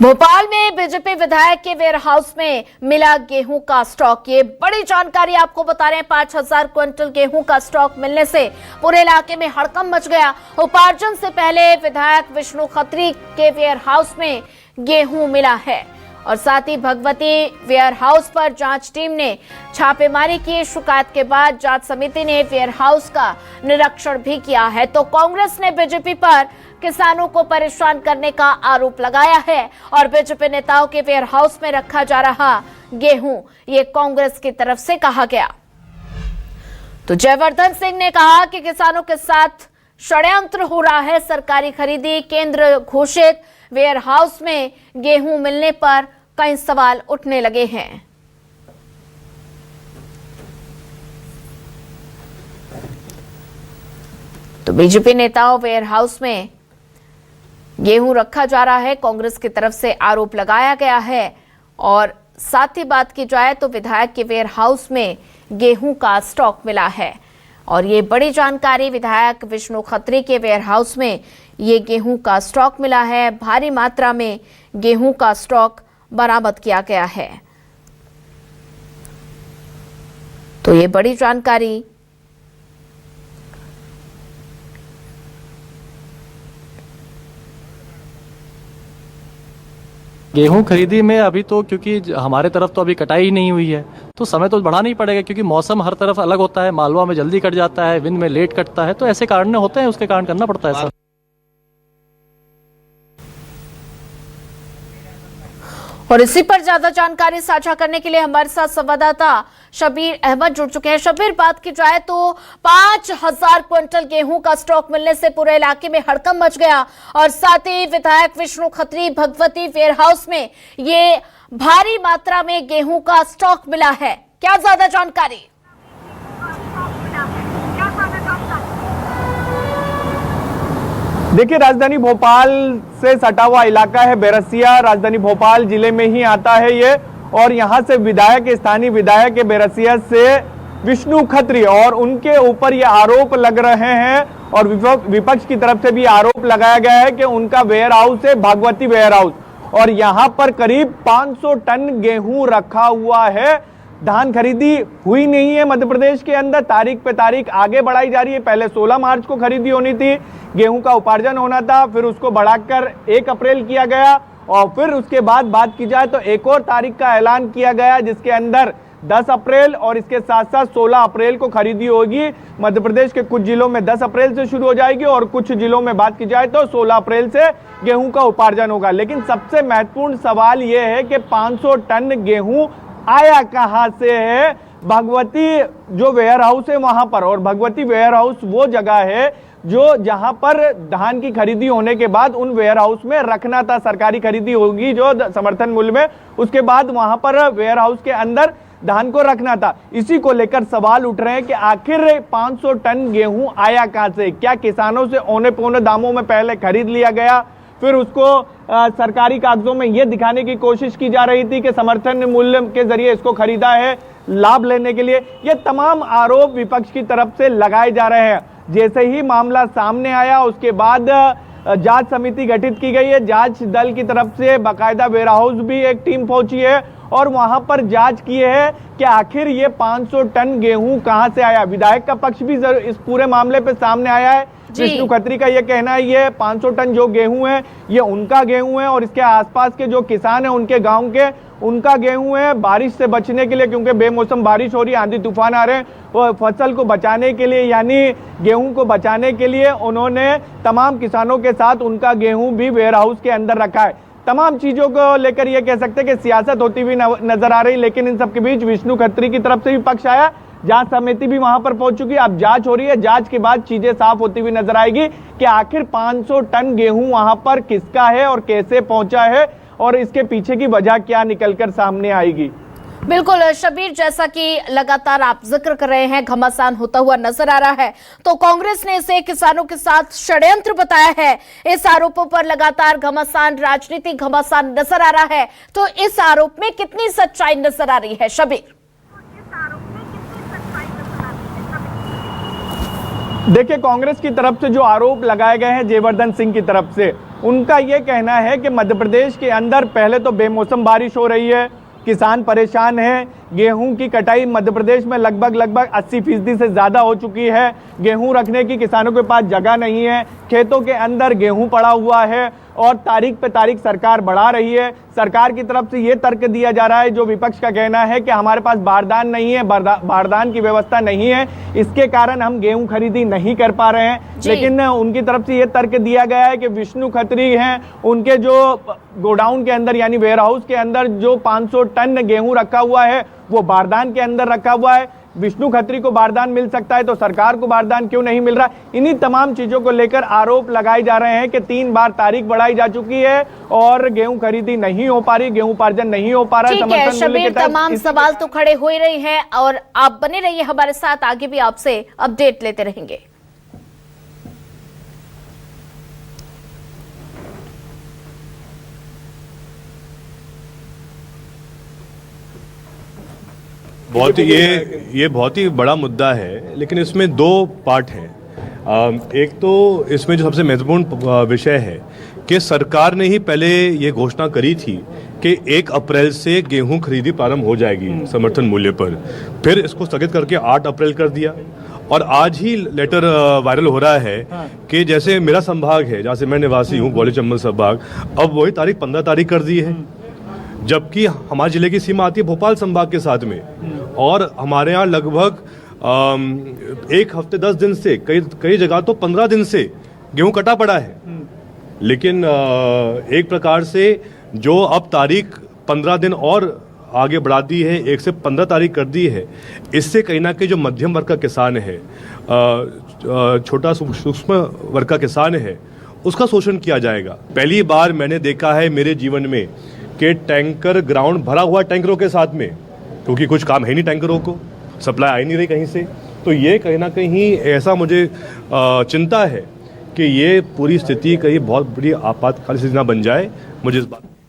भोपाल में बीजेपी विधायक के वेयरहाउस में मिला गेहूं का स्टॉक। ये बड़ी जानकारी आपको बता रहे हैं। 5,000 क्विंटल गेहूं का स्टॉक मिलने से पूरे इलाके में हड़कंप मच गया। उपार्जन से पहले विधायक विष्णु खत्री के वेयरहाउस में गेहूं मिला है और साथ ही भगवती वेयरहाउस पर जांच टीम ने छापेमारी की। शिकायत के बाद जांच समिति ने वेयरहाउस का निरीक्षण भी किया है। तो कांग्रेस ने बीजेपी पर किसानों को परेशान करने का आरोप लगाया है और बीजेपी नेताओं के वेयरहाउस में रखा जा रहा गेहूं ये कांग्रेस की तरफ से कहा गया। तो जयवर्धन सिंह ने कहा कि किसानों के साथ षड्यंत्र हो रहा है। सरकारी खरीदी केंद्र घोषित वेयरहाउस में गेहूं मिलने पर कई सवाल उठने लगे हैं। तो बीजेपी नेताओं वेयरहाउस में गेहूं रखा जा रहा है, कांग्रेस की तरफ से आरोप लगाया गया है। और साथ ही बात की जाए तो विधायक के वेयरहाउस में गेहूं का स्टॉक मिला है और ये बड़ी जानकारी। विधायक विष्णु खत्री के वेयरहाउस में ये गेहूं का स्टॉक मिला है। भारी मात्रा में गेहूं का स्टॉक बरामद किया गया है। तो ये बड़ी जानकारी। गेहूं खरीदी में अभी तो क्योंकि हमारे तरफ तो अभी कटाई ही नहीं हुई है तो समय तो बढ़ाना ही पड़ेगा, क्योंकि मौसम हर तरफ अलग होता है। मालवा में जल्दी कट जाता है, विंद में लेट कटता है, तो ऐसे कारण होते हैं, उसके कारण करना पड़ता है सर। और इसी पर ज्यादा जानकारी साझा करने के लिए हमारे साथ संवाददाता शबीर अहमद जुड़ चुके हैं। शबीर, बात की जाए तो 5,000 क्विंटल गेहूं का स्टॉक मिलने से पूरे इलाके में हड़कंप मच गया और साथ ही विधायक विष्णु खत्री भगवती वेयरहाउस में ये भारी मात्रा में गेहूं का स्टॉक मिला है। क्या ज्यादा जानकारी? देखिए, राजधानी भोपाल से सटा हुआ इलाका है बैरसिया, राजधानी भोपाल जिले में ही आता है ये। और यहाँ से विधायक, स्थानीय विधायक है बैरसिया से विष्णु खत्री, और उनके ऊपर ये आरोप लग रहे हैं और विपक्ष की तरफ से भी आरोप लगाया गया है कि उनका वेयर हाउस है भगवती वेयर हाउस और यहाँ पर करीब 500 टन गेहूं रखा हुआ है। धान खरीदी हुई नहीं है मध्य प्रदेश के अंदर, तारीख पे तारीख आगे बढ़ाई जा रही है। पहले 16 मार्च को खरीदी होनी थी, गेहूं का उपार्जन होना था, फिर उसको बढ़ाकर 1 अप्रैल किया गया और फिर उसके बाद बात की जाए तो एक और तारीख का ऐलान किया गया जिसके अंदर 10 अप्रैल और इसके साथ साथ 16 अप्रैल को खरीदी होगी। मध्य प्रदेश के कुछ जिलों में 10 अप्रैल से शुरू हो जाएगी और कुछ जिलों में बात की जाए तो 16 अप्रैल से गेहूं का उपार्जन होगा। लेकिन सबसे महत्वपूर्ण सवाल यह है कि 500 टन गेहूं आया कहां से है। भगवती जो वेयर हाउस है वहां पर, और भगवती वेयर हाउस वो जगह है जो जहां पर धान की खरीदी होने के बाद उन वेयर हाउस में रखना था। सरकारी खरीदी होगी जो समर्थन मूल्य में, उसके बाद वहां पर वेयर हाउस के अंदर धान को रखना था। इसी को लेकर सवाल उठ रहे हैं कि आखिर 500 टन गेहूं आया कहां से? क्या किसानों से औने पौने दामों में पहले खरीद लिया गया, फिर उसको सरकारी कागजों में यह दिखाने की कोशिश की जा रही थी कि समर्थन मूल्य के जरिए इसको खरीदा है लाभ लेने के लिए? ये तमाम आरोप विपक्ष की तरफ से लगाए जा रहे हैं। जैसे ही मामला सामने आया उसके बाद जांच समिति गठित की गई है। जांच दल की तरफ से बाकायदा वेयरहाउस भी एक टीम पहुंची है और वहां पर जांच की है कि आखिर ये 500 टन गेहूं कहां से आया। विधायक का पक्ष भी इस पूरे मामले पे सामने आया है। विष्णु खत्री का ये कहना है ये 500 टन जो गेहूं है ये उनका गेहूं है और इसके आसपास के जो किसान है उनके गांव के उनका गेहूं है। बारिश से बचने के लिए, क्योंकि बेमौसम बारिश हो रही है, आंधी तूफान आ रहे हैं, वो फसल को बचाने के लिए यानी गेहूं को बचाने के लिए उन्होंने तमाम किसानों के साथ उनका गेहूं भी वेयर हाउस के अंदर रखा है। तमाम चीजों को लेकर ये कह सकते हैं कि सियासत होती हुई नजर आ रही, लेकिन इन सबके बीच विष्णु खत्री की तरफ से भी पक्ष आया। जांच समिति भी वहां पर पहुंच चुकी है, अब जांच हो रही है। जांच के बाद चीजें साफ होती हुई नजर आएगी कि आखिर 500 टन गेहूं वहां पर किसका है और कैसे पहुंचा है और इसके पीछे की वजह क्या निकलकर सामने आएगी। बिल्कुल शबीर, जैसा कि लगातार आप जिक्र कर रहे हैं घमासान होता हुआ नजर आ रहा है, तो कांग्रेस ने इसे किसानों के साथ षड्यंत्र बताया है। इस आरोपों पर लगातार घमासान, राजनीतिक घमासान नजर आ रहा है, तो इस आरोप में कितनी सच्चाई नजर आ रही है शबीर? देखिए, कांग्रेस की तरफ से जो आरोप लगाए गए हैं जयवर्धन सिंह की तरफ से, उनका ये कहना है कि मध्य प्रदेश के अंदर पहले तो बेमौसम बारिश हो रही है, किसान परेशान हैं, गेहूं की कटाई मध्य प्रदेश में लगभग 80% से ज़्यादा हो चुकी है, गेहूं रखने की किसानों के पास जगह नहीं है, खेतों के अंदर गेहूं पड़ा हुआ है और तारीख पे तारीख सरकार बढ़ा रही है। सरकार की तरफ से ये तर्क दिया जा रहा है, जो विपक्ष का कहना है कि हमारे पास बारदान नहीं है, बारदान की व्यवस्था नहीं है, इसके कारण हम गेहूं खरीदी नहीं कर पा रहे हैं। लेकिन उनकी तरफ से ये तर्क दिया गया है कि विष्णु खत्री हैं, उनके जो गोडाउन के अंदर यानी वेयर हाउस के अंदर जो 500 टन गेहूं रखा हुआ है वो बारदान के अंदर रखा हुआ है। विष्णु खत्री को बारदान मिल सकता है तो सरकार को बारदान क्यों नहीं मिल रहा? इन्हीं तमाम चीजों को लेकर आरोप लगाए जा रहे हैं कि 3 बार तारीख बढ़ाई जा चुकी है और गेहूं खरीदी नहीं हो पा रही, गेहूं उपार्जन नहीं हो पा रहा है। ठीक है शबीर, तमाम सवाल तो खड़े हो ही रहे हैं और आप बने रहिए हमारे साथ, आगे भी आपसे अपडेट लेते रहेंगे। बहुत ये बहुत ही बड़ा मुद्दा है, लेकिन इसमें 2 पार्ट हैं। एक तो इसमें जो सबसे महत्वपूर्ण विषय है कि सरकार ने ही पहले ये घोषणा करी थी कि 1 अप्रैल से गेहूं खरीदी प्रारंभ हो जाएगी समर्थन मूल्य पर, फिर इसको स्थगित करके 8 अप्रैल कर दिया और आज ही लेटर वायरल हो रहा है कि जैसे मेरा संभाग है जहाँ से मैं निवासी हूँ, ग्वालियर चंबल संभाग, अब वही तारीख 15 तारीख कर दी है, जबकि हमारे जिले की सीमा आती है भोपाल संभाग के साथ में और हमारे यहाँ लगभग 1 हफ्ते 10 दिन से कई जगह तो 15 दिन से गेहूं कटा पड़ा है। लेकिन एक प्रकार से जो अब तारीख 15 दिन और आगे बढ़ा दी है, 1 से 15 तारीख कर दी है, इससे कहीं ना कहीं जो मध्यम वर्ग का किसान है, छोटा सूक्ष्म वर्ग का किसान है, उसका शोषण किया जाएगा। पहली बार मैंने देखा है मेरे जीवन में कि टैंकर ग्राउंड भरा हुआ टैंकरों के साथ में, क्योंकि कुछ काम है नहीं टैंकरों को, सप्लाई आ ही नहीं रही कहीं से, तो ये कहीं ना कहीं ऐसा मुझे चिंता है कि ये पूरी स्थिति कहीं बहुत बड़ी आपातकालीन स्थिति ना बन जाए। मुझे इस बात